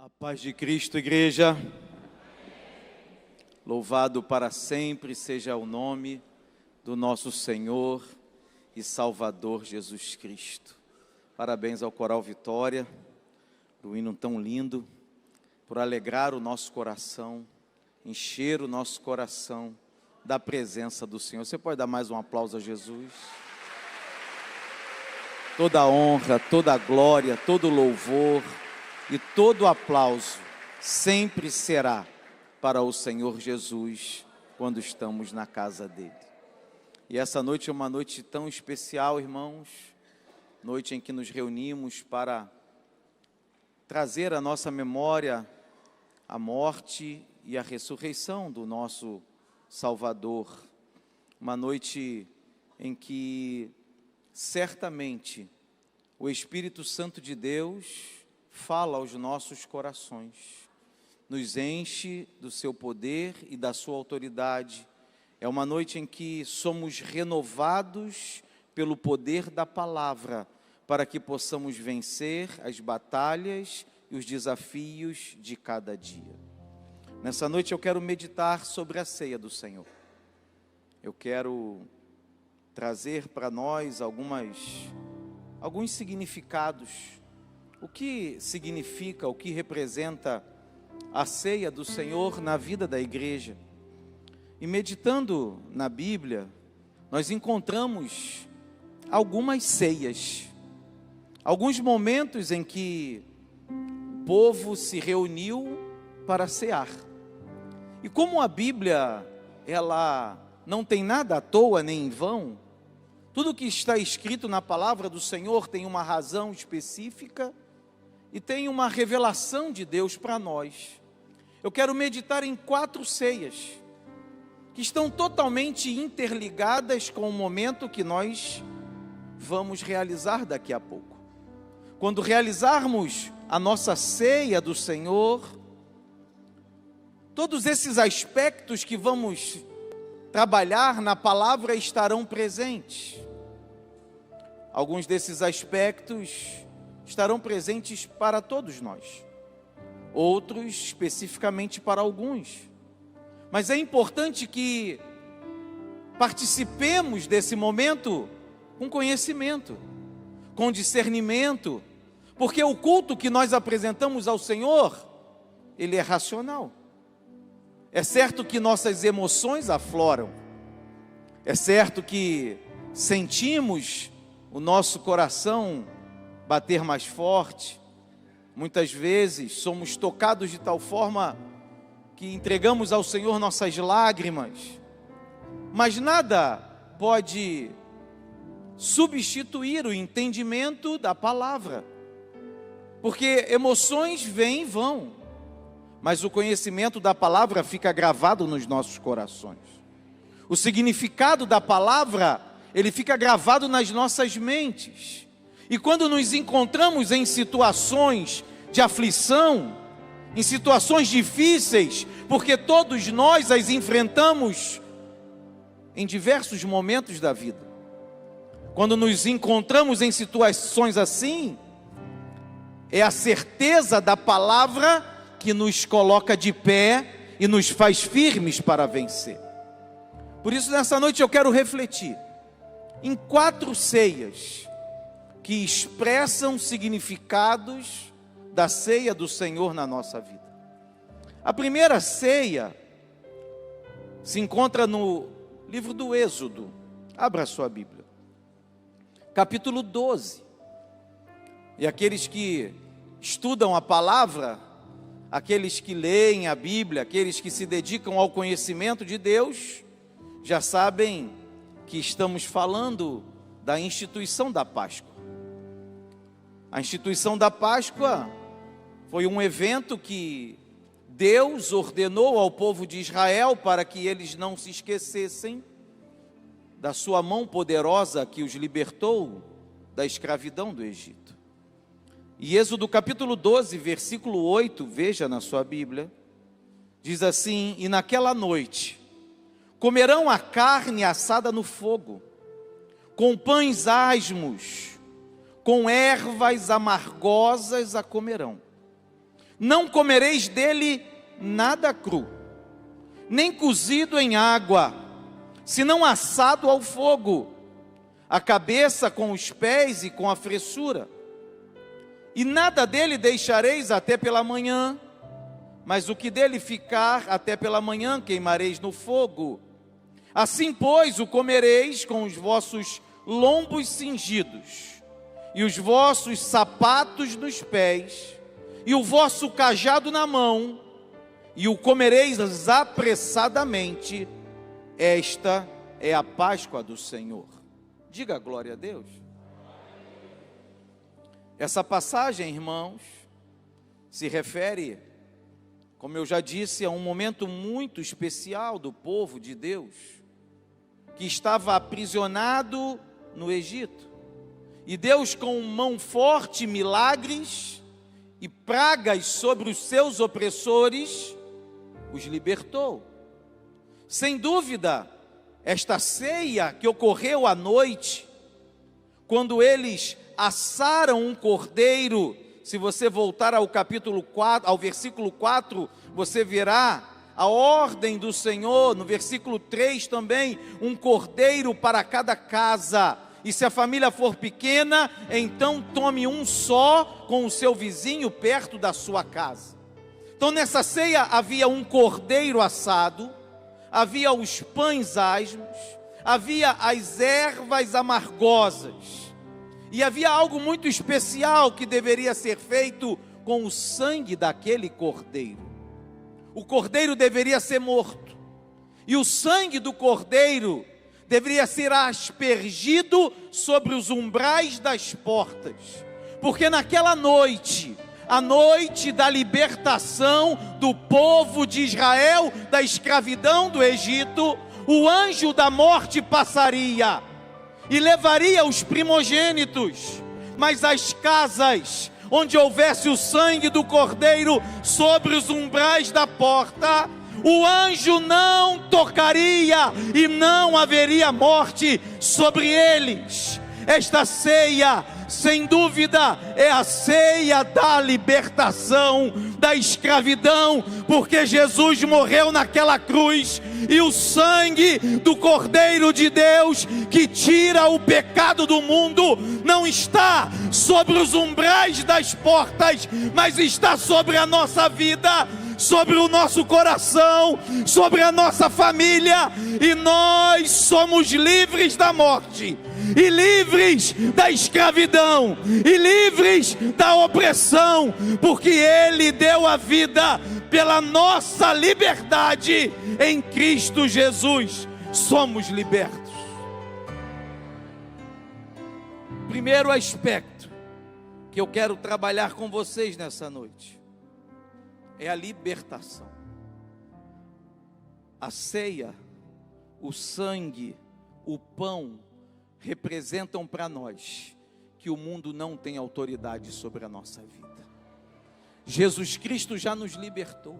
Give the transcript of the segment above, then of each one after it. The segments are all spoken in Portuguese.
A paz de Cristo, igreja. Louvado para sempre seja o nome do nosso Senhor e Salvador Jesus Cristo. Parabéns ao Coral Vitória, por um hino tão lindo, por alegrar o nosso coração, encher o nosso coração da presença do Senhor. Você pode dar mais um aplauso a Jesus? Toda a honra, toda a glória, todo o louvor e todo aplauso sempre será para o Senhor Jesus quando estamos na casa dele. E essa noite é uma noite tão especial, irmãos, noite em que nos reunimos para trazer à nossa memória a morte e a ressurreição do nosso Salvador. Uma noite em que certamente o Espírito Santo de Deus fala aos nossos corações, nos enche do seu poder e da sua autoridade. É uma noite em que somos renovados pelo poder da palavra, para que possamos vencer as batalhas e os desafios de cada dia. Nessa noite eu quero meditar sobre a ceia do Senhor. Eu quero trazer para nós alguns significados. O que significa, o que representa a ceia do Senhor na vida da igreja? E meditando na Bíblia, nós encontramos algumas ceias, alguns momentos em que o povo se reuniu para cear. E como a Bíblia, ela não tem nada à toa nem em vão, tudo que está escrito na palavra do Senhor tem uma razão específica e tem uma revelação de Deus para nós. Eu quero meditar em 4 ceias, que estão totalmente interligadas com o momento que nós vamos realizar daqui a pouco. Quando realizarmos a nossa ceia do Senhor, todos esses aspectos que vamos trabalhar na palavra estarão presentes. Alguns desses aspectos estarão presentes para todos nós, outros especificamente para alguns. Mas é importante que participemos desse momento com conhecimento, com discernimento, porque o culto que nós apresentamos ao Senhor, ele é racional. É certo que nossas emoções afloram, é certo que sentimos o nosso coração bater mais forte. Muitas vezes somos tocados de tal forma que entregamos ao Senhor nossas lágrimas, mas nada pode substituir o entendimento da palavra, porque emoções vêm e vão, mas o conhecimento da palavra fica gravado nos nossos corações. O significado da palavra, ele fica gravado nas nossas mentes. E quando nos encontramos em situações de aflição, em situações difíceis, porque todos nós as enfrentamos em diversos momentos da vida. Quando nos encontramos em situações assim, é a certeza da palavra que nos coloca de pé e nos faz firmes para vencer. Por isso, nessa noite eu quero refletir em 4 ceias que expressam significados da ceia do Senhor na nossa vida. A primeira ceia se encontra no livro do Êxodo. Abra a sua Bíblia, capítulo 12. E aqueles que estudam a palavra, aqueles que leem a Bíblia, aqueles que se dedicam ao conhecimento de Deus, já sabem que estamos falando da instituição da Páscoa. A instituição da Páscoa foi um evento que Deus ordenou ao povo de Israel para que eles não se esquecessem da sua mão poderosa que os libertou da escravidão do Egito. E Êxodo capítulo 12, versículo 8, veja na sua Bíblia, diz assim: e naquela noite comerão a carne assada no fogo, com pães asmos, com ervas amargosas a comerão. Não comereis dele nada cru, nem cozido em água, senão assado ao fogo, a cabeça com os pés e com a fressura. E nada dele deixareis até pela manhã, mas o que dele ficar até pela manhã queimareis no fogo. Assim, pois, o comereis com os vossos lombos cingidos, e os vossos sapatos nos pés, e o vosso cajado na mão, e o comereis apressadamente. Esta é a Páscoa do Senhor. Diga glória a Deus. Essa passagem, irmãos, se refere, como eu já disse, a um momento muito especial do povo de Deus, que estava aprisionado no Egito. E Deus, com mão forte, milagres e pragas sobre os seus opressores, os libertou. Sem dúvida, esta ceia que ocorreu à noite, quando eles assaram um cordeiro, se você voltar ao capítulo 4, ao versículo 4, você verá a ordem do Senhor, no versículo 3 também, um cordeiro para cada casa. E se a família for pequena, então tome um só com o seu vizinho perto da sua casa. Então nessa ceia havia um cordeiro assado, havia os pães asmos, havia as ervas amargosas, e havia algo muito especial que deveria ser feito com o sangue daquele cordeiro. O cordeiro deveria ser morto, e o sangue do cordeiro deveria ser aspergido sobre os umbrais das portas, porque naquela noite, a noite da libertação do povo de Israel da escravidão do Egito, o anjo da morte passaria e levaria os primogênitos, mas as casas onde houvesse o sangue do cordeiro sobre os umbrais da porta, o anjo não tocaria e não haveria morte sobre eles. Esta ceia, sem dúvida, é a ceia da libertação da escravidão, porque Jesus morreu naquela cruz, e o sangue do Cordeiro de Deus, que tira o pecado do mundo, não está sobre os umbrais das portas, mas está sobre a nossa vida, sobre o nosso coração, sobre a nossa família, e nós somos livres da morte, e livres da escravidão, e livres da opressão, porque Ele deu a vida pela nossa liberdade em Cristo Jesus. Somos libertos. Primeiro aspecto que eu quero trabalhar com vocês nessa noite é a libertação. A ceia, o sangue, o pão representam para nós que o mundo não tem autoridade sobre a nossa vida. Jesus Cristo já nos libertou.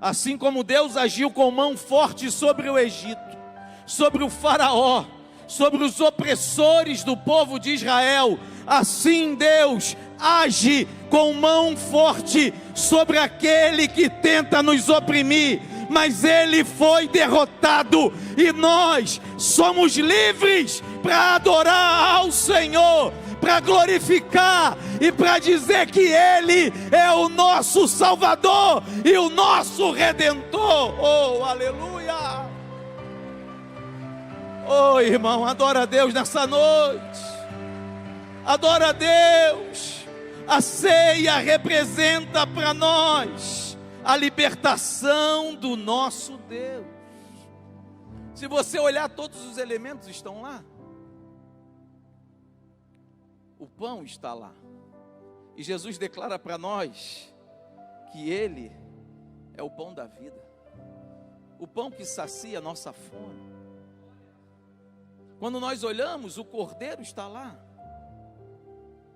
Assim como Deus agiu com mão forte sobre o Egito, sobre o faraó, sobre os opressores do povo de Israel, assim Deus age com mão forte sobre aquele que tenta nos oprimir, mas ele foi derrotado, e nós somos livres para adorar ao Senhor, para glorificar e para dizer que Ele é o nosso Salvador e o nosso Redentor. Oh, aleluia! Oh, irmão, adora a Deus nessa noite. Adora a Deus. A ceia representa para nós a libertação do nosso Deus. Se você olhar, todos os elementos estão lá. O pão está lá. E Jesus declara para nós que Ele é o pão da vida. O pão que sacia a nossa fome. Quando nós olhamos, o Cordeiro está lá.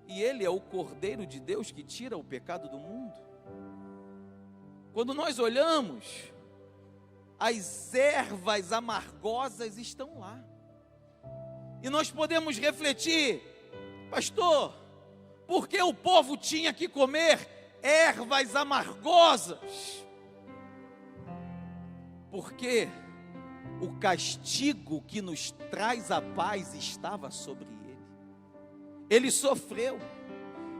E Ele é o Cordeiro de Deus que tira o pecado do mundo. Quando nós olhamos, as ervas amargosas estão lá. E nós podemos refletir: pastor, por que o povo tinha que comer ervas amargosas, porque o castigo que nos traz a paz estava sobre ele. Ele sofreu,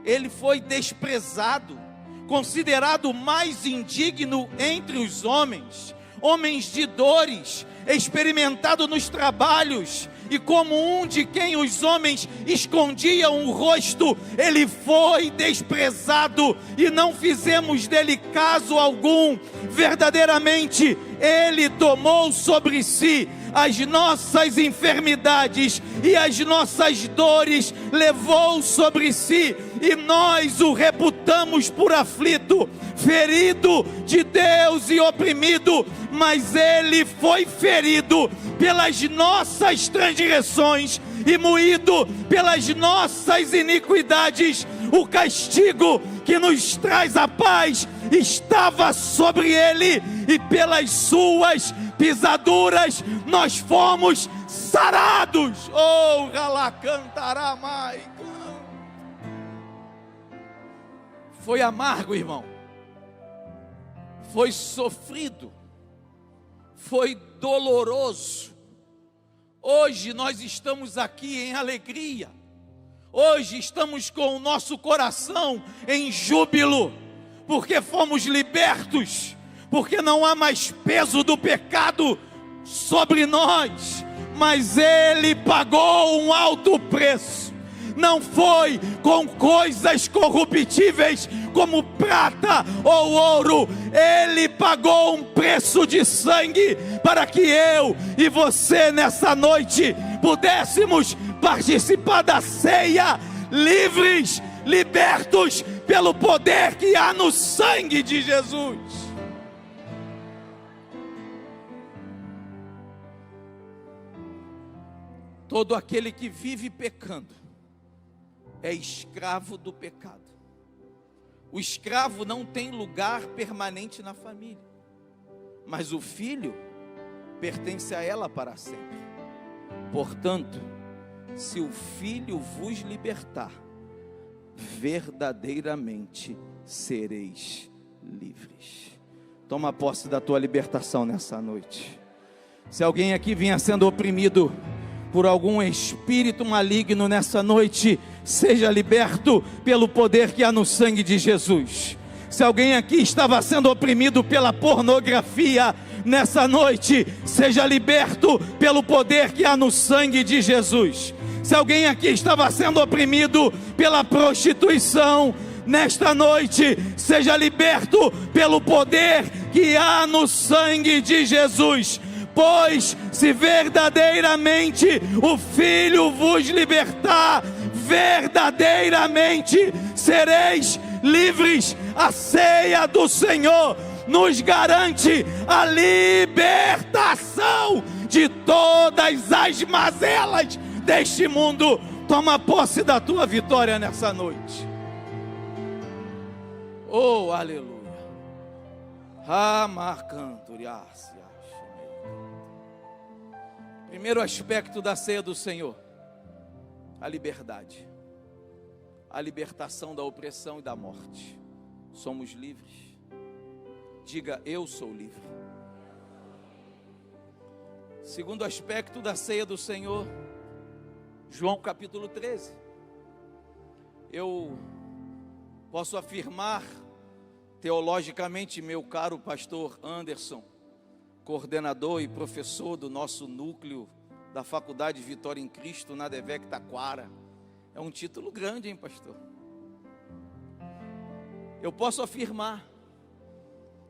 ele foi desprezado, considerado o mais indigno entre os homens, homens de dores, experimentado nos trabalhos, e como um de quem os homens escondiam o rosto, ele foi desprezado, e não fizemos dele caso algum. Verdadeiramente, ele tomou sobre si as nossas enfermidades e as nossas dores levou sobre si, e nós o reputamos por aflito, ferido de Deus e oprimido, mas ele foi ferido pelas nossas transgressões e moído pelas nossas iniquidades. O castigo que nos traz a paz estava sobre ele, e pelas suas pisaduras nós fomos sarados. Oh, galá cantará mais. Foi amargo, irmão. Foi sofrido. Foi doloroso. Hoje nós estamos aqui em alegria. Hoje estamos com o nosso coração em júbilo, porque fomos libertos, porque não há mais peso do pecado sobre nós, mas ele pagou um alto preço. Não foi com coisas corruptíveis como prata ou ouro. Ele pagou um preço de sangue para que eu e você nessa noite pudéssemos participar da ceia livres, libertos pelo poder que há no sangue de Jesus. Todo aquele que vive pecando é escravo do pecado. O escravo não tem lugar permanente na família, mas o filho pertence a ela para sempre. Portanto, se o filho vos libertar, verdadeiramente sereis livres. Toma posse da tua libertação nessa noite. Se alguém aqui vinha sendo oprimido por algum espírito maligno nessa noite, seja liberto pelo poder que há no sangue de Jesus. Se alguém aqui estava sendo oprimido pela pornografia nessa noite, seja liberto pelo poder que há no sangue de Jesus. Se alguém aqui estava sendo oprimido pela prostituição, nesta noite, seja liberto pelo poder que há no sangue de Jesus. Pois se verdadeiramente o Filho vos libertar, verdadeiramente sereis livres. A ceia do Senhor nos garante a libertação de todas as mazelas deste mundo. Toma posse da tua vitória nessa noite. Oh, aleluia. Primeiro aspecto da ceia do Senhor: a liberdade, a libertação da opressão e da morte. Somos livres. Diga: eu sou livre. Segundo aspecto da ceia do Senhor, João capítulo 13. Eu posso afirmar teologicamente, meu caro pastor Anderson, coordenador e professor do nosso núcleo da Faculdade Vitória em Cristo, na Devec Taquara. É um título grande, hein, pastor? Eu posso afirmar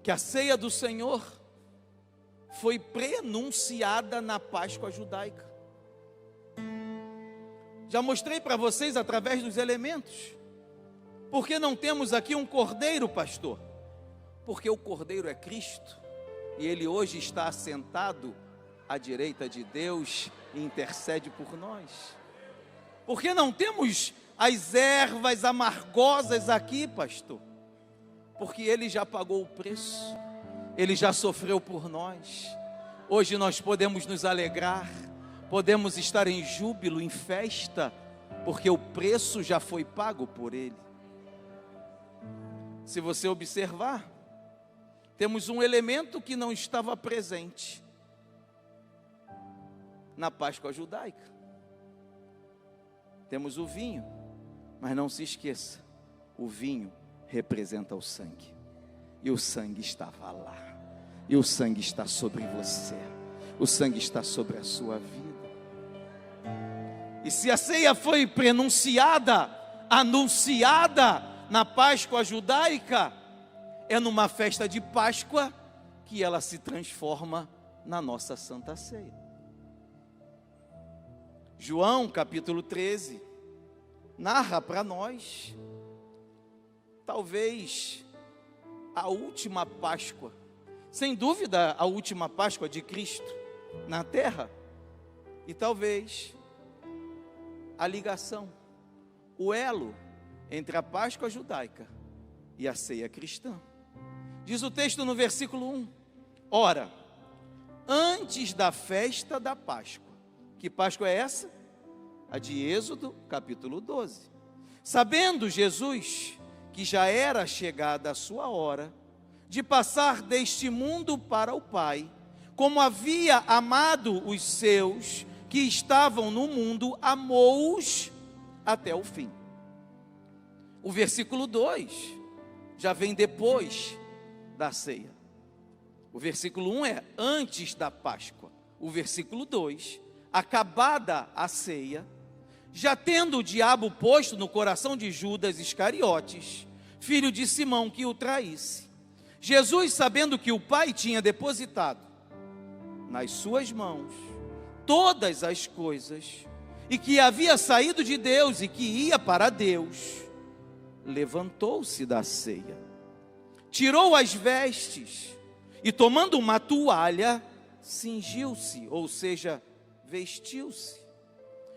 que a ceia do Senhor foi prenunciada na Páscoa judaica. Já mostrei para vocês através dos elementos. Por que não temos aqui um cordeiro, pastor? Porque o cordeiro é Cristo, e ele hoje está assentado à direita de Deus e intercede por nós. Por que não temos as ervas amargosas aqui, pastor? Porque ele já pagou o preço, ele já sofreu por nós. Hoje nós podemos nos alegrar, podemos estar em júbilo, em festa, porque o preço já foi pago por ele. Se você observar, temos um elemento que não estava presente na Páscoa judaica. Temos o vinho, mas não se esqueça, o vinho representa o sangue, e o sangue estava lá, e o sangue está sobre você, o sangue está sobre a sua vida. E se a ceia foi prenunciada, anunciada na Páscoa judaica, é numa festa de Páscoa que ela se transforma na nossa Santa Ceia. João capítulo 13 narra para nós, talvez a última Páscoa, sem dúvida a última Páscoa de Cristo na terra, e talvez a ligação, o elo entre a Páscoa judaica e a ceia cristã. Diz o texto no versículo 1: ora, antes da festa da Páscoa. Que Páscoa é essa? A de Êxodo, capítulo 12. Sabendo Jesus que já era chegada a sua hora de passar deste mundo para o Pai, como havia amado os seus que estavam no mundo, amou-os até o fim. O versículo 2 já vem depois da ceia. O versículo 1 é antes da Páscoa. O versículo 2, acabada a ceia, já tendo o diabo posto no coração de Judas Iscariotes, filho de Simão, que o traísse, Jesus, sabendo que o Pai tinha depositado nas suas mãos todas as coisas, e que havia saído de Deus e que ia para Deus, levantou-se da ceia, tirou as vestes e, tomando uma toalha, cingiu-se, ou seja, vestiu-se.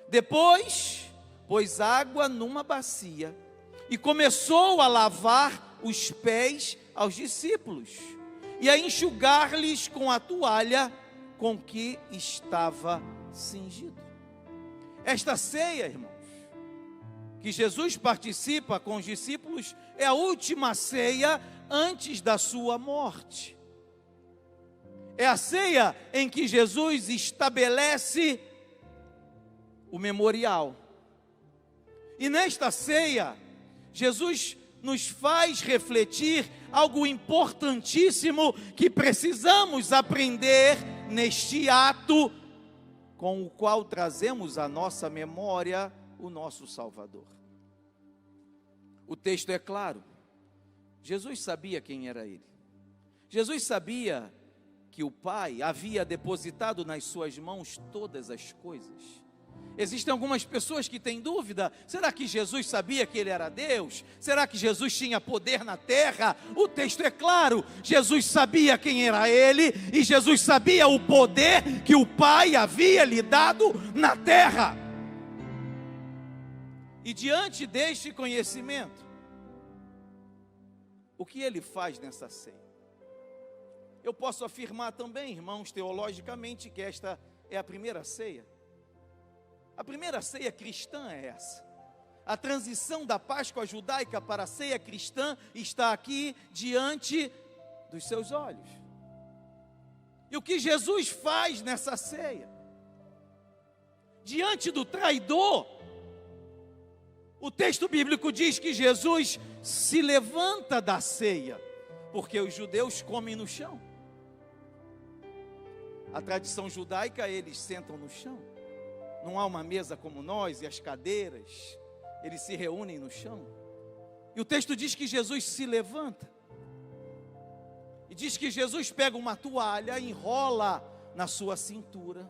Depois, pôs água numa bacia e começou a lavar os pés aos discípulos e a enxugar-lhes com a toalha com que estava cingido. Esta ceia, irmãos, que Jesus participa com os discípulos, é a última ceia antes da sua morte. É a ceia em que Jesus estabelece o memorial. E nesta ceia, Jesus nos faz refletir algo importantíssimo que precisamos aprender neste ato com o qual trazemos à nossa memória o nosso Salvador. O texto é claro. Jesus sabia quem era ele. Jesus sabia que o Pai havia depositado nas suas mãos todas as coisas. Existem algumas pessoas que têm dúvida: será que Jesus sabia que ele era Deus? Será que Jesus tinha poder na terra? O texto é claro, Jesus sabia quem era ele, e Jesus sabia o poder que o Pai havia lhe dado na terra. E diante deste conhecimento, o que ele faz nessa ceia? Eu posso afirmar também, irmãos, teologicamente, que esta é a primeira ceia. A primeira ceia cristã é essa. A transição da Páscoa judaica para a ceia cristã está aqui diante dos seus olhos. E o que Jesus faz nessa ceia? Diante do traidor, o texto bíblico diz que Jesus se levanta da ceia, porque os judeus comem no chão. A tradição judaica, eles sentam no chão. Não há uma mesa como nós e as cadeiras, eles se reúnem no chão. E o texto diz que Jesus se levanta. E diz que Jesus pega uma toalha, enrola na sua cintura.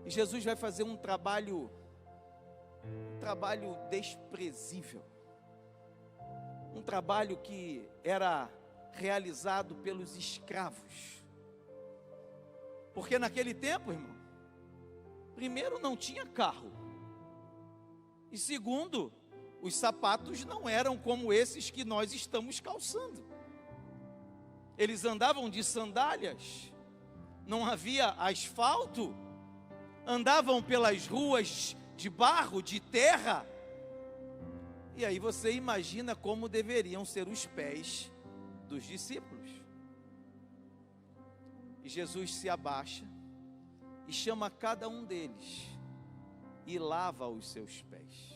E Jesus vai fazer um trabalho desprezível. Um trabalho que era realizado pelos escravos. Porque naquele tempo, irmão, primeiro, não tinha carro. E segundo, os sapatos não eram como esses que nós estamos calçando. Eles andavam de sandálias, não havia asfalto, andavam pelas ruas de barro, de terra. E aí você imagina como deveriam ser os pés dos discípulos. E Jesus se abaixa e chama cada um deles e lava os seus pés.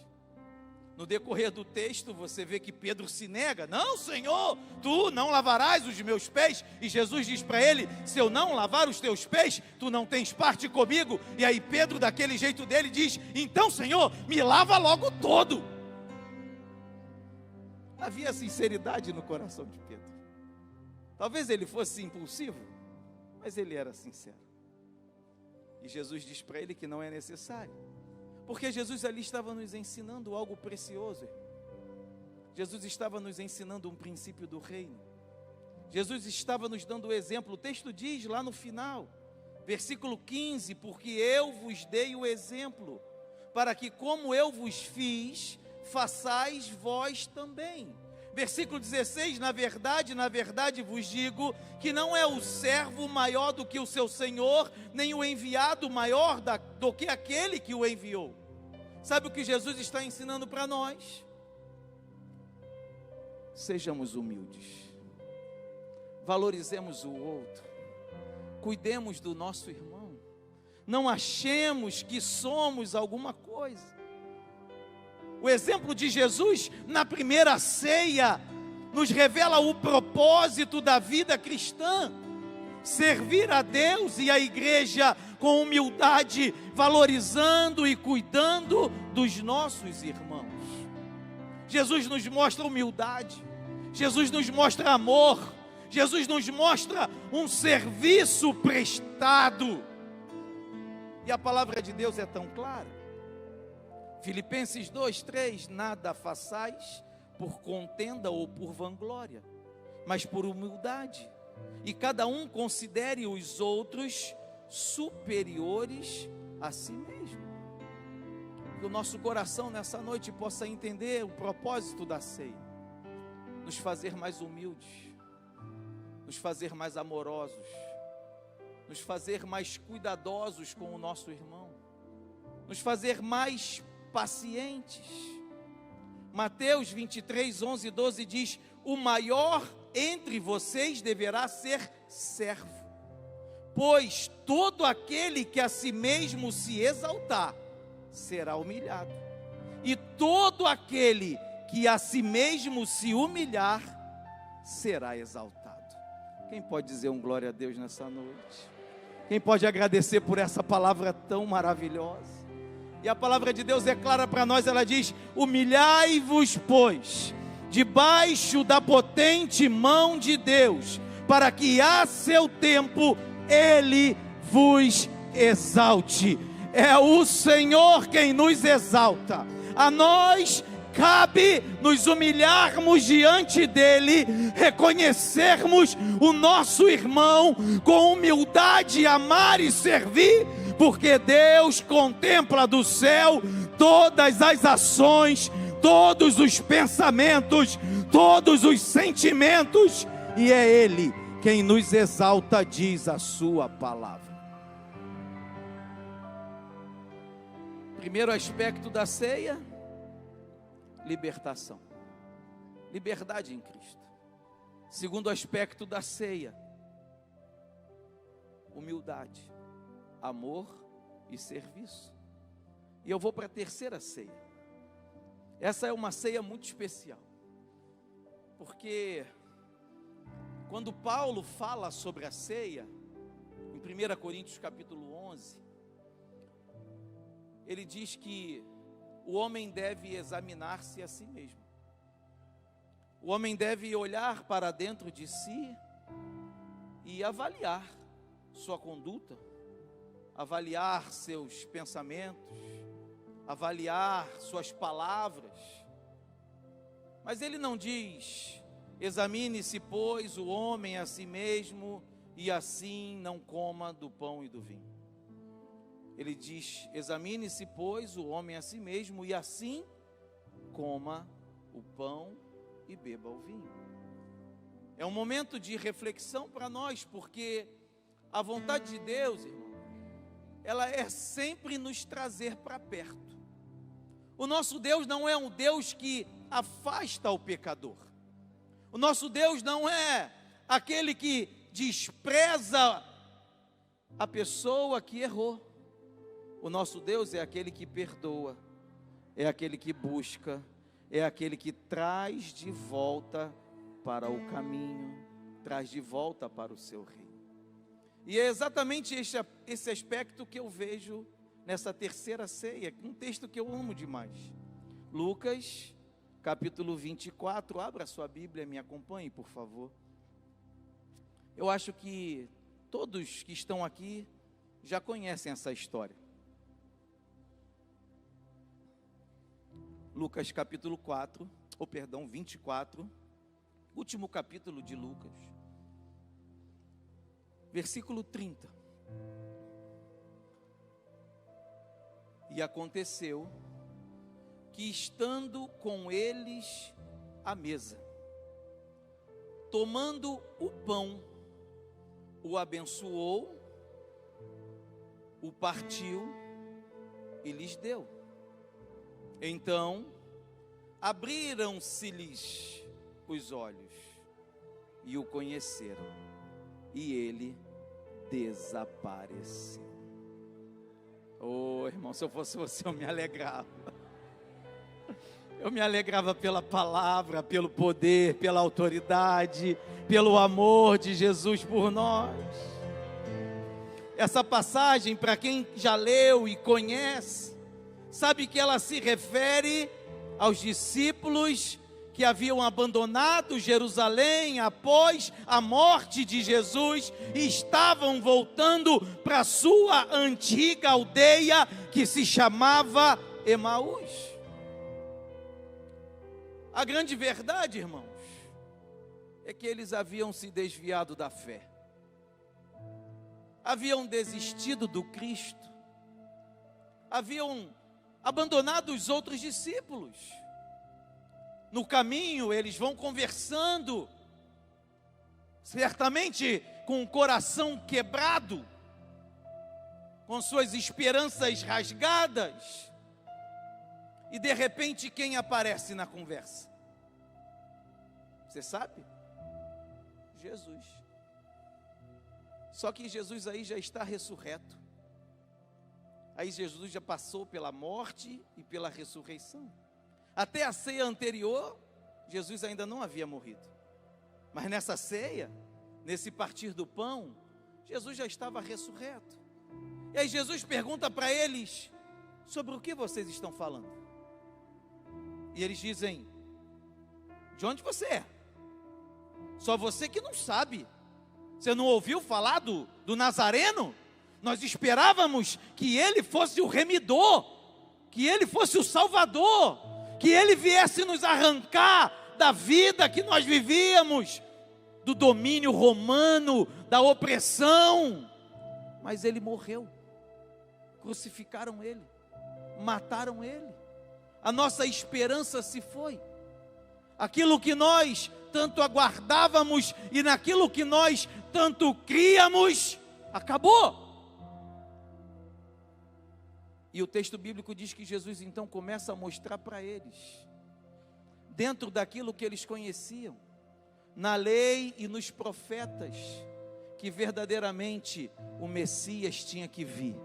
No decorrer do texto, você vê que Pedro se nega. Não, Senhor, tu não lavarás os meus pés. E Jesus diz para ele, se eu não lavar os teus pés, tu não tens parte comigo. E aí Pedro, daquele jeito dele, diz, então, Senhor, me lava logo todo. Havia sinceridade no coração de Pedro. Talvez ele fosse impulsivo, mas ele era sincero. E Jesus diz para ele que não é necessário. Porque Jesus ali estava nos ensinando algo precioso. Jesus estava nos ensinando um princípio do reino. Jesus estava nos dando o exemplo. O texto diz lá no final, versículo 15, porque eu vos dei o exemplo, para que como eu vos fiz, façais vós também. Versículo 16, na verdade vos digo, que não é o servo maior do que o seu senhor, nem o enviado maior do que aquele que o enviou. Sabe o que Jesus está ensinando para nós? Sejamos humildes, valorizemos o outro, cuidemos do nosso irmão, não achemos que somos alguma coisa. O exemplo de Jesus na primeira ceia nos revela o propósito da vida cristã: servir a Deus e a igreja com humildade, valorizando e cuidando dos nossos irmãos. Jesus nos mostra humildade, Jesus nos mostra amor, Jesus nos mostra um serviço prestado. E a palavra de Deus é tão clara. Filipenses 2:3, nada façais por contenda ou por vanglória, mas por humildade, e cada um considere os outros superiores a si mesmo. Que o nosso coração nessa noite possa entender o propósito da ceia, nos fazer mais humildes, nos fazer mais amorosos, nos fazer mais cuidadosos com o nosso irmão, nos fazer mais pacientes. Mateus 23, 11 e 12 diz, o maior entre vocês deverá ser servo, pois todo aquele que a si mesmo se exaltar, será humilhado, e todo aquele que a si mesmo se humilhar, será exaltado. Quem pode dizer um glória a Deus nessa noite? Quem pode agradecer por essa palavra tão maravilhosa? E a palavra de Deus é clara para nós, ela diz, humilhai-vos, pois, debaixo da potente mão de Deus, para que a seu tempo Ele vos exalte. É o Senhor quem nos exalta. A nós cabe nos humilharmos diante dEle, reconhecermos o nosso irmão com humildade, amar e servir, porque Deus contempla do céu todas as ações, todos os pensamentos, todos os sentimentos, e é Ele quem nos exalta, diz a sua palavra. Primeiro aspecto da ceia, libertação, liberdade em Cristo. Segundo aspecto da ceia, humildade, amor e serviço. E eu vou para a terceira ceia. Essa é uma ceia muito especial, porque quando Paulo fala sobre a ceia, em 1 Coríntios capítulo 11, ele diz que o homem deve examinar-se a si mesmo. O homem deve olhar para dentro de si e avaliar sua conduta, avaliar seus pensamentos, avaliar suas palavras. Mas ele não diz, examine-se, pois, o homem a si mesmo, e assim não coma do pão e do vinho. Ele diz, examine-se, pois, o homem a si mesmo, e assim coma o pão e beba o vinho. É um momento de reflexão para nós, porque a vontade de Deus, irmão, ela é sempre nos trazer para perto. O nosso Deus não é um Deus que afasta o pecador. O nosso Deus não é aquele que despreza a pessoa que errou. O nosso Deus é aquele que perdoa, é aquele que busca, é aquele que traz de volta para o caminho, traz de volta para o seu reino. E é exatamente esse aspecto que eu vejo nessa terceira ceia, um texto que eu amo demais. Lucas, capítulo 24, abra sua Bíblia, me acompanhe, por favor. Eu acho que todos que estão aqui já conhecem essa história. Lucas capítulo 24, último capítulo de Lucas, versículo 30. E aconteceu que, estando com eles à mesa, tomando o pão, o abençoou, o partiu e lhes deu. Então, abriram-se-lhes os olhos e o conheceram, e ele desapareceu. Oh, irmão, se eu fosse você, eu me alegrava. Eu me alegrava pela palavra, pelo poder, pela autoridade, pelo amor de Jesus por nós. Essa passagem, para quem já leu e conhece, sabe que ela se refere aos discípulos que haviam abandonado Jerusalém após a morte de Jesus e estavam voltando para sua antiga aldeia que se chamava Emaús. A grande verdade, irmãos, é que eles haviam se desviado da fé, haviam desistido do Cristo, haviam abandonado os outros discípulos. No caminho eles vão conversando, certamente com o coração quebrado, com suas esperanças rasgadas, e de repente quem aparece na conversa? Você sabe? Jesus. Só que Jesus aí já está ressurreto. Aí Jesus já passou pela morte e pela ressurreição. Até a ceia anterior, Jesus ainda não havia morrido. Mas nessa ceia, nesse partir do pão, Jesus já estava ressurreto. E aí Jesus pergunta para eles: sobre o que vocês estão falando? E eles dizem: de onde você é? Só você que não sabe. Você não ouviu falar do Nazareno? Nós esperávamos que ele fosse o remidor, que ele fosse o salvador, que ele viesse nos arrancar da vida que nós vivíamos, do domínio romano, da opressão. Mas ele morreu, crucificaram ele, mataram ele, a nossa esperança se foi. Aquilo que nós tanto aguardávamos e naquilo que nós tanto críamos, acabou. E o texto bíblico diz que Jesus então começa a mostrar para eles, dentro daquilo que eles conheciam, na lei e nos profetas, que verdadeiramente o Messias tinha que vir,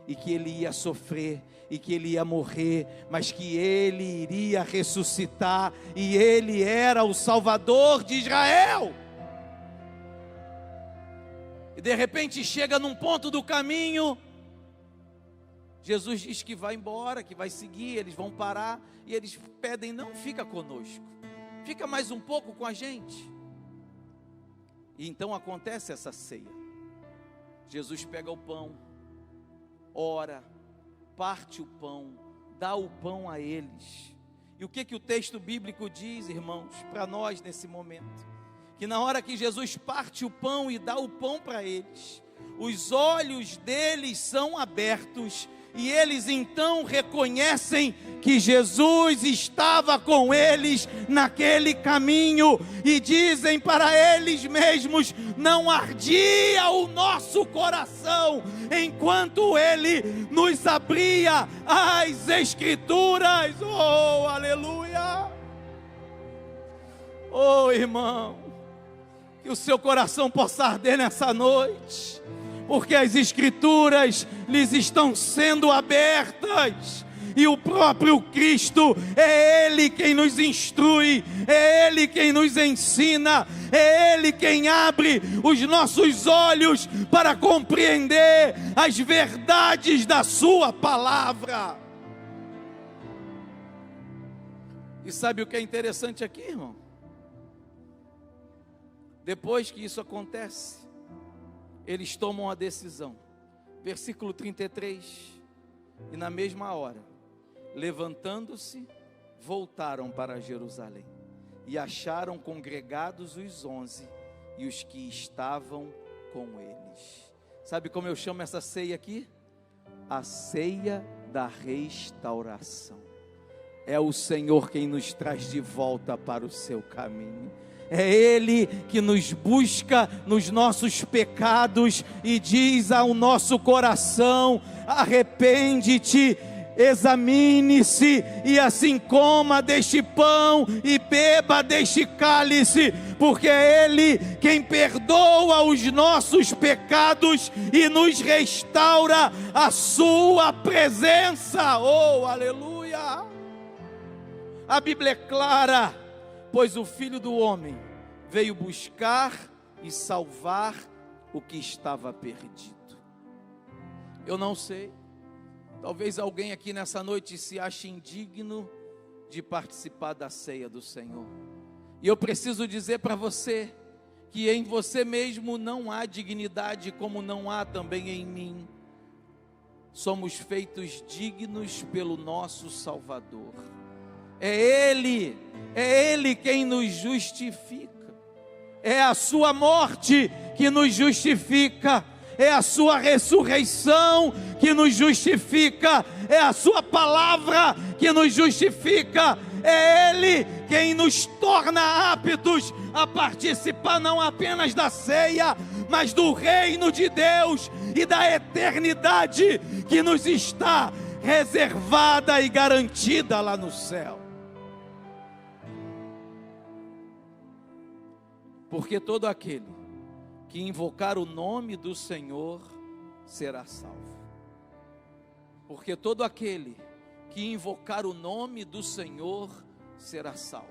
e que ele ia sofrer, e que ele ia morrer, mas que ele iria ressuscitar, e ele era o Salvador de Israel. E de repente chega num ponto do caminho, Jesus diz que vai embora, que vai seguir, eles vão parar, e eles pedem: não, fica conosco, fica mais um pouco com a gente. E então acontece essa ceia. Jesus pega o pão, ora, parte o pão, dá o pão a eles. E o que o texto bíblico diz, irmãos, para nós nesse momento? Que na hora que Jesus parte o pão e dá o pão para eles, os olhos deles são abertos, e eles então reconhecem que Jesus estava com eles naquele caminho, e dizem para eles mesmos: não ardia o nosso coração enquanto ele nos abria as Escrituras. Oh, aleluia! Oh, irmão, que o seu coração possa arder nessa noite, porque as Escrituras lhes estão sendo abertas, e o próprio Cristo, é Ele quem nos instrui, é Ele quem nos ensina, é Ele quem abre os nossos olhos para compreender as verdades da sua palavra. E sabe o que é interessante aqui, irmão? Depois que isso acontece, eles tomam a decisão. Versículo 33, e na mesma hora, levantando-se, voltaram para Jerusalém, e acharam congregados os 11, e os que estavam com eles. Sabe como eu chamo essa ceia aqui? A ceia da restauração. É o Senhor quem nos traz de volta para o seu caminho. É Ele que nos busca nos nossos pecados e diz ao nosso coração: arrepende-te, examine-se, e assim coma deste pão e beba deste cálice, porque é Ele quem perdoa os nossos pecados e nos restaura a sua presença. Oh, aleluia! A Bíblia é clara: pois o Filho do Homem veio buscar e salvar o que estava perdido. Eu não sei, talvez alguém aqui nessa noite se ache indigno de participar da ceia do Senhor. E eu preciso dizer para você que em você mesmo não há dignidade, como não há também em mim. Somos feitos dignos pelo nosso Salvador. É Ele quem nos justifica. É a sua morte que nos justifica. É a sua ressurreição que nos justifica. É a sua palavra que nos justifica. É Ele quem nos torna aptos a participar não apenas da ceia, mas do reino de Deus e da eternidade que nos está reservada e garantida lá no céu. Porque todo aquele que invocar o nome do Senhor será salvo. Porque todo aquele que invocar o nome do Senhor será salvo.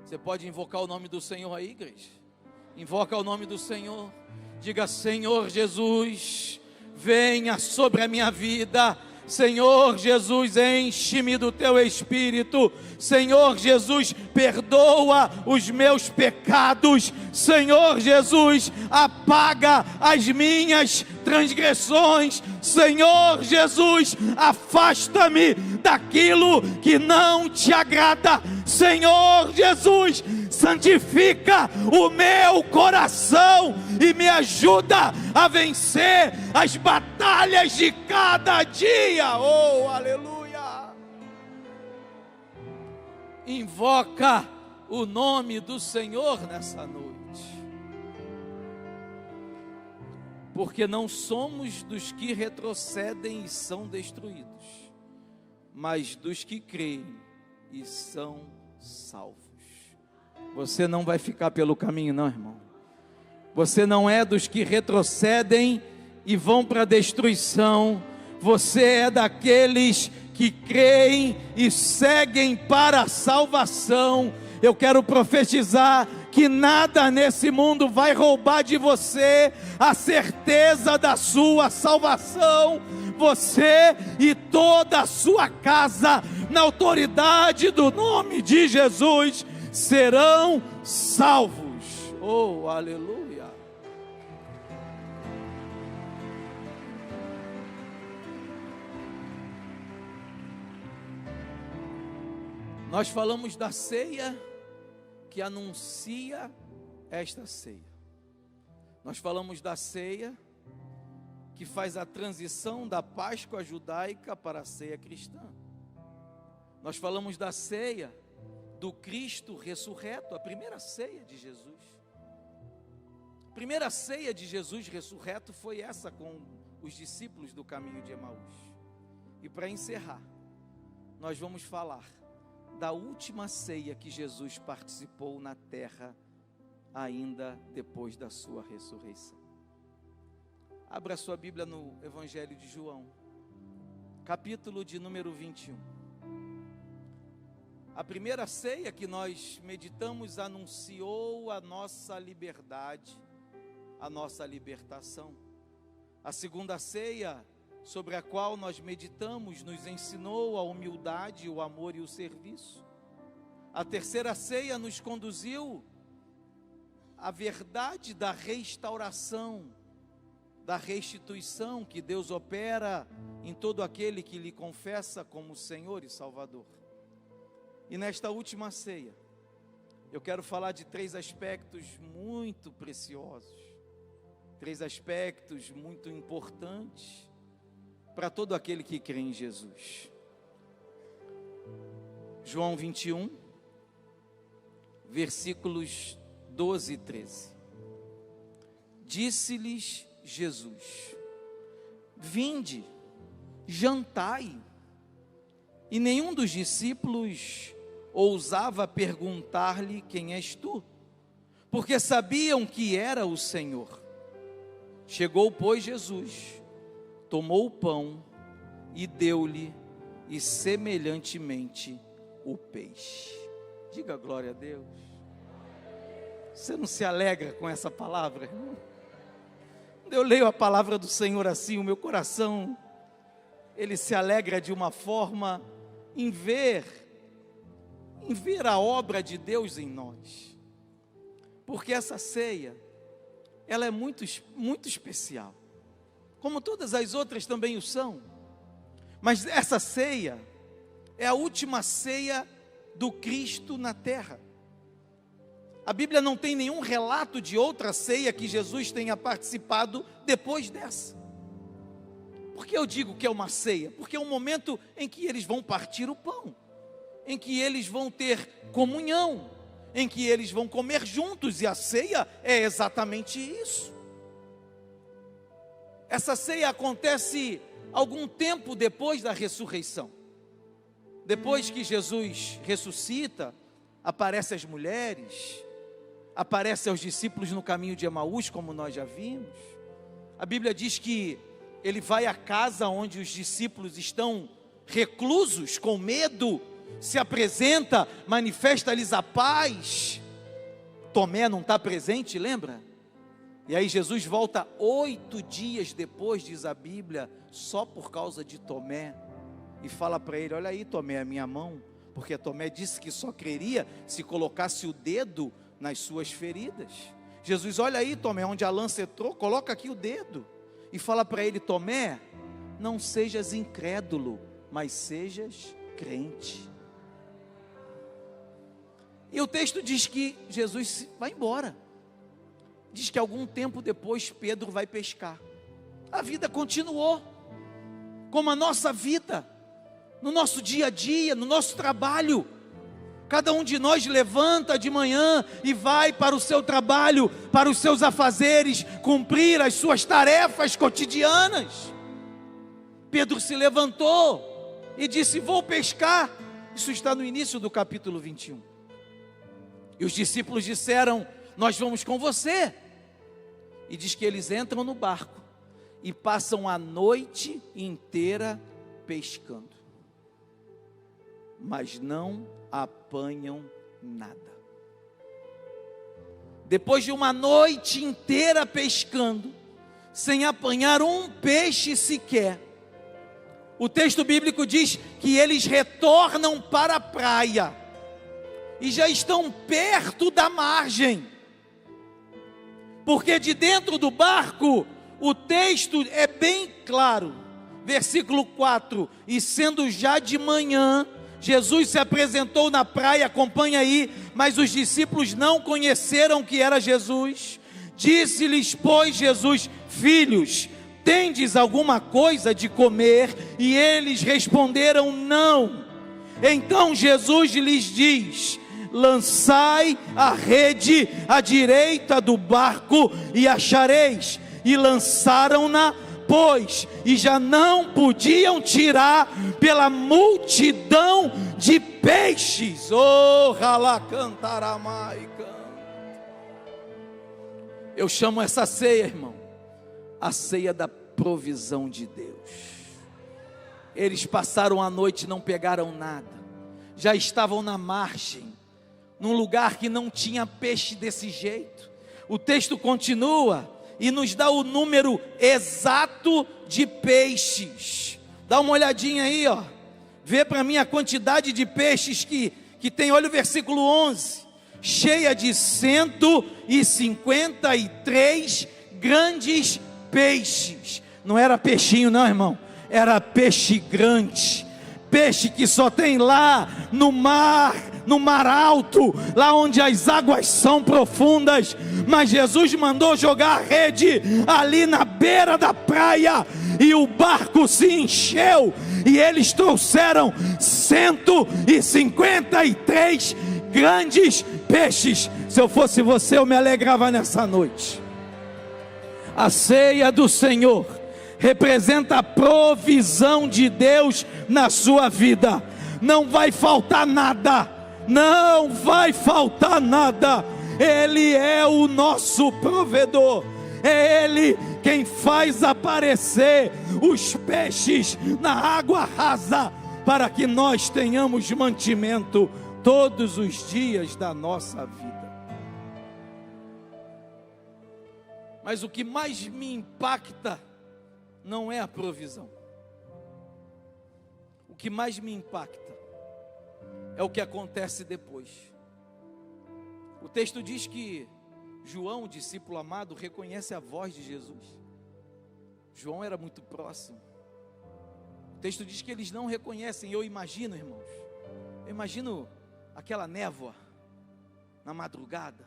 Você pode invocar o nome do Senhor aí, igreja? Invoca o nome do Senhor. Diga: Senhor Jesus, venha sobre a minha vida. Senhor Jesus, enche-me do teu Espírito. Senhor Jesus, perdoa os meus pecados. Senhor Jesus, apaga as minhas transgressões. Senhor Jesus, afasta-me daquilo que não te agrada. Senhor Jesus, santifica o meu coração e me ajuda a vencer as batalhas de cada dia. Oh, aleluia! Invoca o nome do Senhor nessa noite, porque não somos dos que retrocedem e são destruídos, mas dos que creem e são salvos. Você não vai ficar pelo caminho, não, irmão. Você não é dos que retrocedem e vão para a destruição. Você é daqueles que creem e seguem para a salvação. Eu quero profetizar que nada nesse mundo vai roubar de você a certeza da sua salvação. Você e toda a sua casa, na autoridade do nome de Jesus, serão salvos. Oh, aleluia! Nós falamos da ceia que anuncia esta ceia. Nós falamos da ceia que faz a transição da Páscoa judaica para a ceia cristã. Nós falamos da ceia do Cristo ressurreto, a primeira ceia de Jesus. A primeira ceia de Jesus ressurreto foi essa com os discípulos do caminho de Emaús. E para encerrar, nós vamos falar da última ceia que Jesus participou na terra, ainda depois da sua ressurreição. Abra sua Bíblia no Evangelho de João, capítulo de número 21. A primeira ceia que nós meditamos anunciou a nossa liberdade, a nossa libertação. A segunda ceia, sobre a qual nós meditamos, nos ensinou a humildade, o amor e o serviço. A terceira ceia nos conduziu à verdade da restauração, da restituição que Deus opera em todo aquele que lhe confessa como Senhor e Salvador. E nesta última ceia, eu quero falar de 3 aspectos muito preciosos, 3 aspectos muito importantes para todo aquele que crê em Jesus. João 21, versículos 12 e 13. Disse-lhes Jesus: vinde, jantai. E nenhum dos discípulos ousava perguntar-lhe: quem és tu? Porque sabiam que era o Senhor. Chegou, pois, Jesus, tomou o pão e deu-lhe, e semelhantemente o peixe. Diga glória a Deus. Você não se alegra com essa palavra, irmão? Quando eu leio a palavra do Senhor assim, o meu coração, ele se alegra de uma forma em ver a obra de Deus em nós. Porque essa ceia, ela é muito especial. Como todas as outras também o são. Mas essa ceia é a última ceia do Cristo na terra. A Bíblia não tem nenhum relato de outra ceia que Jesus tenha participado depois dessa. Por que eu digo que é uma ceia? Porque é um momento em que eles vão partir o pão, em que eles vão ter comunhão, em que eles vão comer juntos, e a ceia é exatamente isso. Essa ceia acontece algum tempo depois da ressurreição. Depois que Jesus ressuscita, aparece às mulheres, aparece aos discípulos no caminho de Emaús, como nós já vimos. A Bíblia diz que ele vai à casa onde os discípulos estão reclusos, com medo, se apresenta, manifesta-lhes a paz. Tomé não está presente, lembra? E aí Jesus volta 8 dias depois, diz a Bíblia, só por causa de Tomé, e fala para ele: olha aí, Tomé, a minha mão, porque Tomé disse que só creria se colocasse o dedo nas suas feridas. Jesus: olha aí, Tomé, onde a lança entrou, coloca aqui o dedo, e fala para ele: Tomé, não sejas incrédulo, mas sejas crente. E o texto diz que Jesus vai embora. Diz que algum tempo depois Pedro vai pescar. A vida continuou, como a nossa vida, no nosso dia a dia, no nosso trabalho. Cada um de nós levanta de manhã e vai para o seu trabalho, para os seus afazeres, cumprir as suas tarefas cotidianas. Pedro se levantou e disse: vou pescar. Isso está no início do capítulo 21. E os discípulos disseram: nós vamos com você. E diz que eles entram no barco e passam a noite inteira pescando, mas não apanham nada. Depois de uma noite inteira pescando, sem apanhar um peixe sequer, o texto bíblico diz que eles retornam para a praia e já estão perto da margem, porque de dentro do barco, o texto é bem claro, versículo 4, e sendo já de manhã, Jesus se apresentou na praia, acompanha aí, mas os discípulos não conheceram que era Jesus. Disse-lhes, pois, Jesus: filhos, tendes alguma coisa de comer? E eles responderam: não. Então Jesus lhes diz: lançai a rede à direita do barco e achareis. E lançaram-na, pois, e já não podiam tirar pela multidão de peixes. Oh, ralacantaramaica. Eu chamo essa ceia, irmão, a ceia da provisão de Deus. Eles passaram a noite e não pegaram nada, já estavam na margem, num lugar que não tinha peixe desse jeito. O texto continua e nos dá o número exato de peixes. Dá uma olhadinha aí, ó. Vê para mim a quantidade de peixes que tem. Olha o versículo 11. Cheia de 153 grandes peixes. Não era peixinho não, irmão. Era peixe grande. Peixe que só tem lá no mar alto, lá onde as águas são profundas. Mas Jesus mandou jogar a rede ali na beira da praia, e o barco se encheu, e eles trouxeram 153 grandes peixes. Se eu fosse você, eu me alegrava nessa noite. A ceia do Senhor representa a provisão de Deus na sua vida. Não vai faltar nada, não vai faltar nada. Ele é o nosso provedor, é Ele quem faz aparecer os peixes na água rasa, para que nós tenhamos mantimento todos os dias da nossa vida. Mas o que mais me impacta não é a provisão. O que mais me impacta é o que acontece depois. O texto diz que João, discípulo amado, reconhece a voz de Jesus. João era muito próximo. O texto diz que eles não reconhecem. Eu imagino, irmãos, eu imagino aquela névoa na madrugada,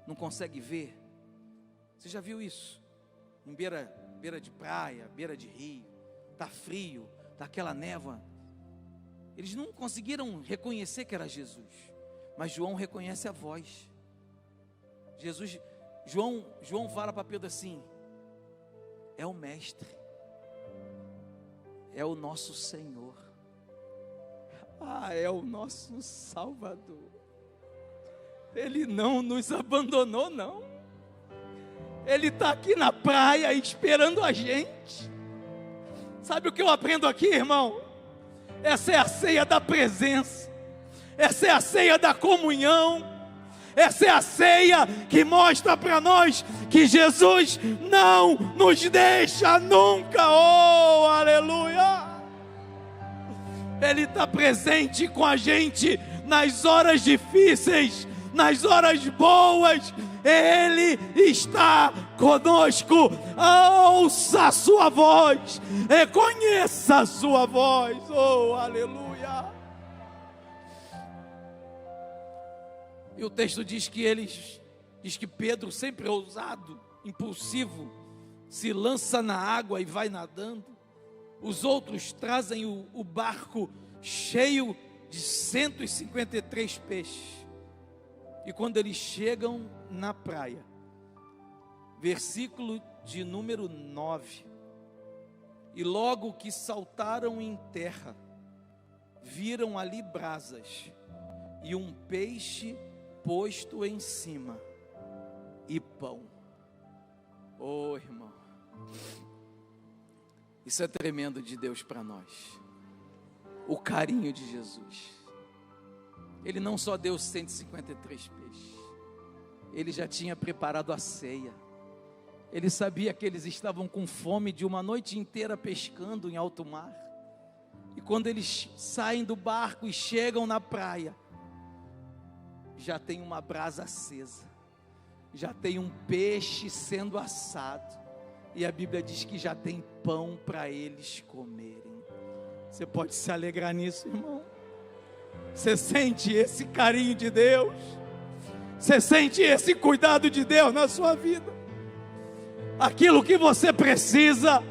não consegue ver. Você já viu isso? Em beira de praia, beira de rio, está frio, está aquela névoa. Eles não conseguiram reconhecer que era Jesus, mas João reconhece a voz. João fala para Pedro assim: é o Mestre, é o nosso Senhor, é o nosso Salvador. Ele não nos abandonou, não. Ele está aqui na praia esperando a gente. Sabe o que eu aprendo aqui, irmão? Essa é a ceia da presença, essa é a ceia da comunhão, essa é a ceia que mostra para nós que Jesus não nos deixa nunca. Oh, aleluia! Ele está presente com a gente nas horas difíceis, nas horas boas. Ele está conosco. Ouça a sua voz, reconheça a sua voz. Oh, aleluia! E o texto diz que Pedro, sempre ousado, impulsivo, se lança na água e vai nadando. Os outros trazem o barco cheio de 153 peixes. E quando eles chegam na praia, versículo de número 9: e logo que saltaram em terra, viram ali brasas e um peixe posto em cima e pão. Oh, irmão, isso é tremendo de Deus para nós. O carinho de Jesus. Ele não só deu 153 peixes, Ele já tinha preparado a ceia. Ele sabia que eles estavam com fome de uma noite inteira pescando em alto mar. E quando eles saem do barco e chegam na praia, já tem uma brasa acesa, já tem um peixe sendo assado, e a Bíblia diz que já tem pão para eles comerem. Você pode se alegrar nisso, irmão? Você sente esse carinho de Deus? Você sente esse cuidado de Deus na sua vida? Aquilo que você precisa,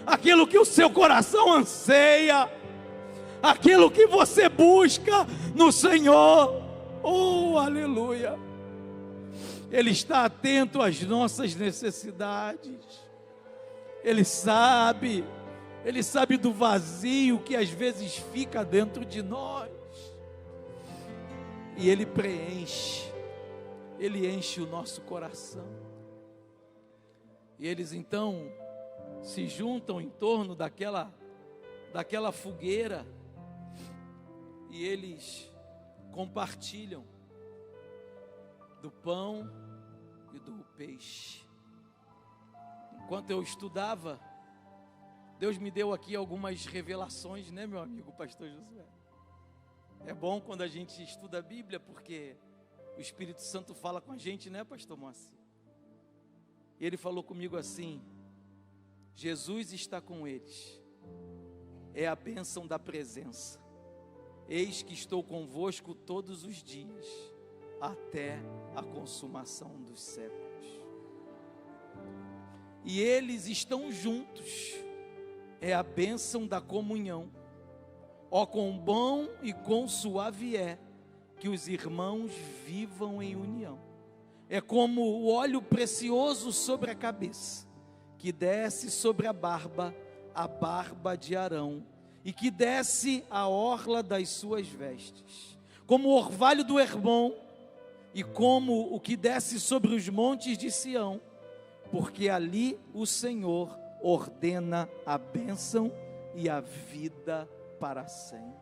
aquilo que o seu coração anseia, aquilo que você busca no Senhor. Oh, aleluia! Ele está atento às nossas necessidades. Ele sabe Ele sabe do vazio que às vezes fica dentro de nós. E Ele preenche, Ele enche o nosso coração. E eles então se juntam em torno daquela fogueira e eles compartilham do pão e do peixe. Enquanto eu estudava, Deus me deu aqui algumas revelações, né, meu amigo pastor Josué? É bom quando a gente estuda a Bíblia, porque o Espírito Santo fala com a gente, né, pastor Moacir? E ele falou comigo assim: Jesus está com eles, é a bênção da presença. Eis que estou convosco todos os dias, até a consumação dos séculos. E eles estão juntos, é a bênção da comunhão. Ó, quão bom e quão suave é que os irmãos vivam em união. É como o óleo precioso sobre a cabeça, que desce sobre a barba de Arão, e que desce a orla das suas vestes, como o orvalho do Hermon, e como o que desce sobre os montes de Sião, porque ali o Senhor ordena a bênção e a vida para sempre.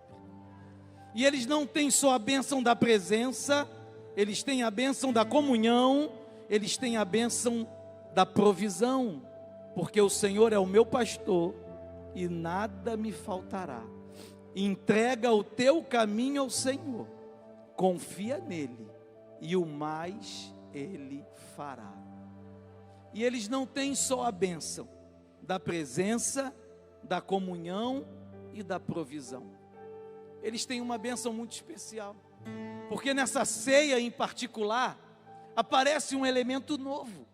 E eles não têm só a bênção da presença, eles têm a bênção da comunhão, eles têm a bênção da provisão, porque o Senhor é o meu pastor e nada me faltará. Entrega o teu caminho ao Senhor, confia nele e o mais ele fará. E eles não têm só a bênção da presença, da comunhão e da provisão. Eles têm uma bênção muito especial, porque nessa ceia em particular aparece um elemento novo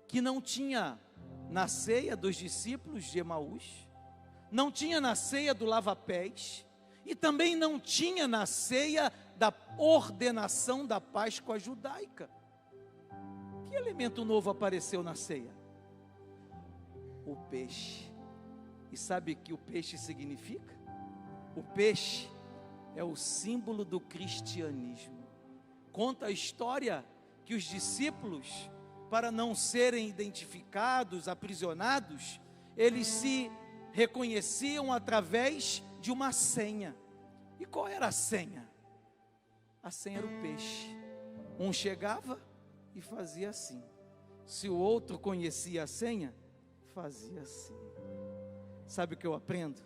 que não tinha na ceia dos discípulos de Emaús, não tinha na ceia do lava-pés e também não tinha na ceia da ordenação da Páscoa judaica. Que elemento novo apareceu na ceia? O peixe. E sabe o que o peixe significa? O peixe é o símbolo do cristianismo. Conta a história que os discípulos, para não serem identificados, aprisionados, eles se reconheciam através de uma senha. E qual era a senha? A senha era o peixe. Um chegava e fazia assim. Se o outro conhecia a senha, fazia assim. Sabe o que eu aprendo?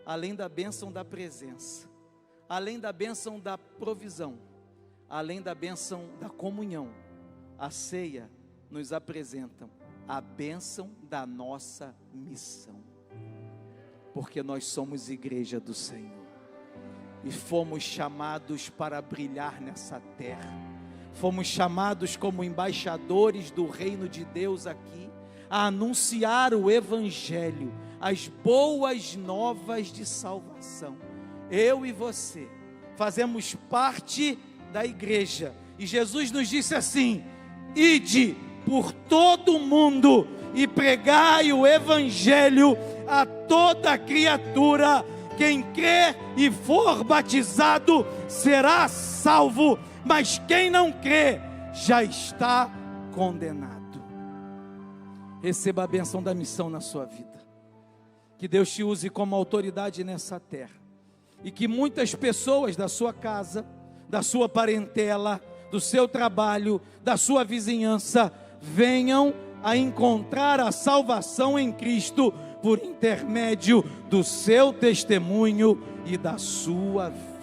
Além da bênção da presença, além da bênção da provisão, além da bênção da comunhão, a ceia nos apresenta a bênção da nossa missão. Porque nós somos igreja do Senhor e fomos chamados para brilhar nessa terra. Fomos chamados como embaixadores do reino de Deus aqui, a anunciar o evangelho, as boas novas de salvação. Eu e você fazemos parte da igreja, e Jesus nos disse assim: ide por todo o mundo e pregai o evangelho a toda criatura. Quem crer e for batizado será salvo, mas quem não crê já está condenado. Receba a bênção da missão na sua vida. Que Deus te use como autoridade nessa terra, e que muitas pessoas da sua casa, da sua parentela, do seu trabalho, da sua vizinhança, venham a encontrar a salvação em Cristo por intermédio do seu testemunho e da sua vida.